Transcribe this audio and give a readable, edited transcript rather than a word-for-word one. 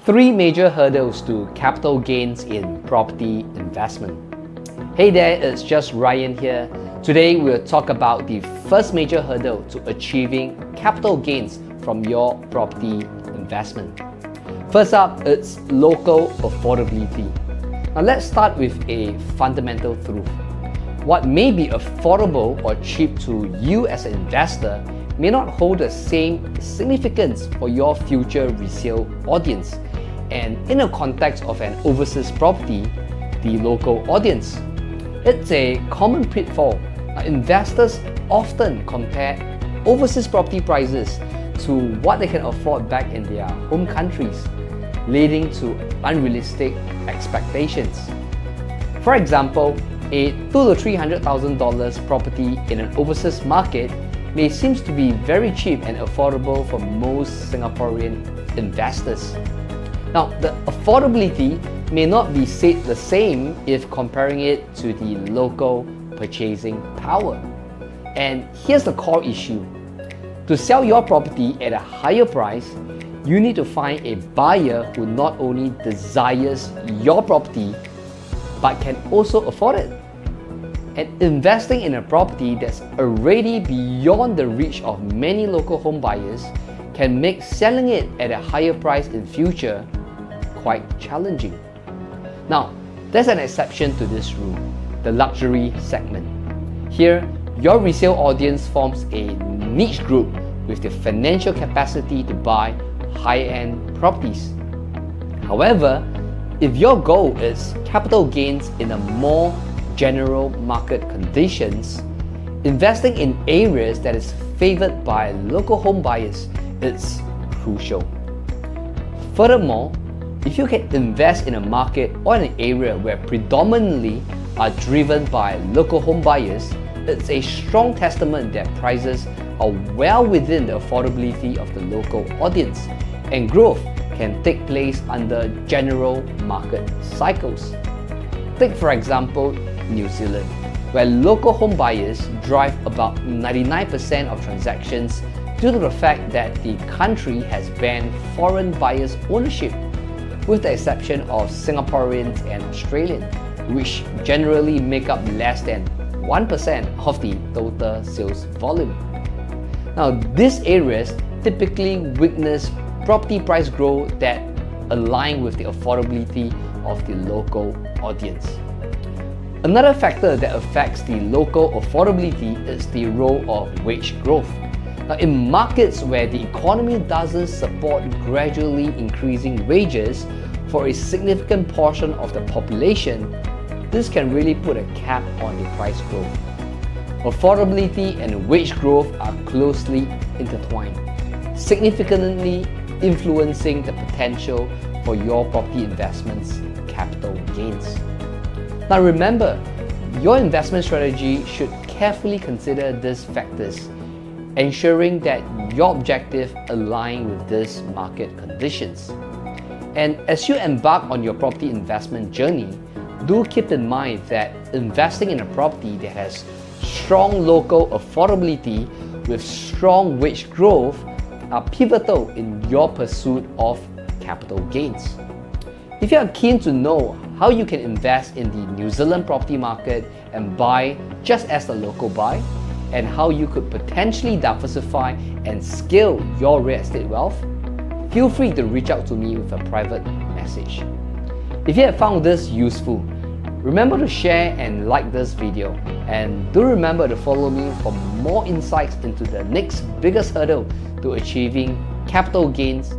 Three major hurdles to capital gains in property investment. Hey there, it's just Ryan here. Today we'll talk about the first major hurdle to achieving capital gains from your property investment. First up, it's local affordability. Now let's start with a fundamental truth. What may be affordable or cheap to you as an investor may not hold the same significance for your future resale audience, and in the context of an overseas property, the local audience. It's a common pitfall. Investors often compare overseas property prices to what they can afford back in their home countries, leading to unrealistic expectations. For example, a $200,000 to $300,000 property in an overseas market may seem to be very cheap and affordable for most Singaporean investors. Now, the affordability may not be said the same if comparing it to the local purchasing power. And here's the core issue. To sell your property at a higher price, you need to find a buyer who not only desires your property, but can also afford it. And investing in a property that's already beyond the reach of many local home buyers can make selling it at a higher price in future quite challenging. Now, there's an exception to this rule, the luxury segment. Here, your resale audience forms a niche group with the financial capacity to buy high-end properties. However, if your goal is capital gains in a more general market conditions, investing in areas that is favored by local home buyers is crucial. Furthermore, if you can invest in a market or an area where predominantly are driven by local home buyers, it's a strong testament that prices are well within the affordability of the local audience, and growth can take place under general market cycles. Take for example New Zealand, where local home buyers drive about 99% of transactions due to the fact that the country has banned foreign buyers' ownership, with the exception of Singaporeans and Australians, which generally make up less than 1% of the total sales volume. Now, these areas typically witness property price growth that align with the affordability of the local audience. Another factor that affects the local affordability is the role of wage growth. Now, in markets where the economy doesn't support gradually increasing wages for a significant portion of the population, this can really put a cap on the price growth. Affordability and wage growth are closely intertwined, significantly influencing the potential for your property investment's capital gains. Now remember, your investment strategy should carefully consider these factors, ensuring that your objective align with these market conditions. And as you embark on your property investment journey, do keep in mind that investing in a property that has strong local affordability with strong wage growth are pivotal in your pursuit of capital gains. If you are keen to know how you can invest in the New Zealand property market and buy just as a local buy, and how you could potentially diversify and scale your real estate wealth, feel free to reach out to me with a private message. If you have found this useful, remember to share and like this video, and do remember to follow me for more insights into the next biggest hurdle to achieving capital gains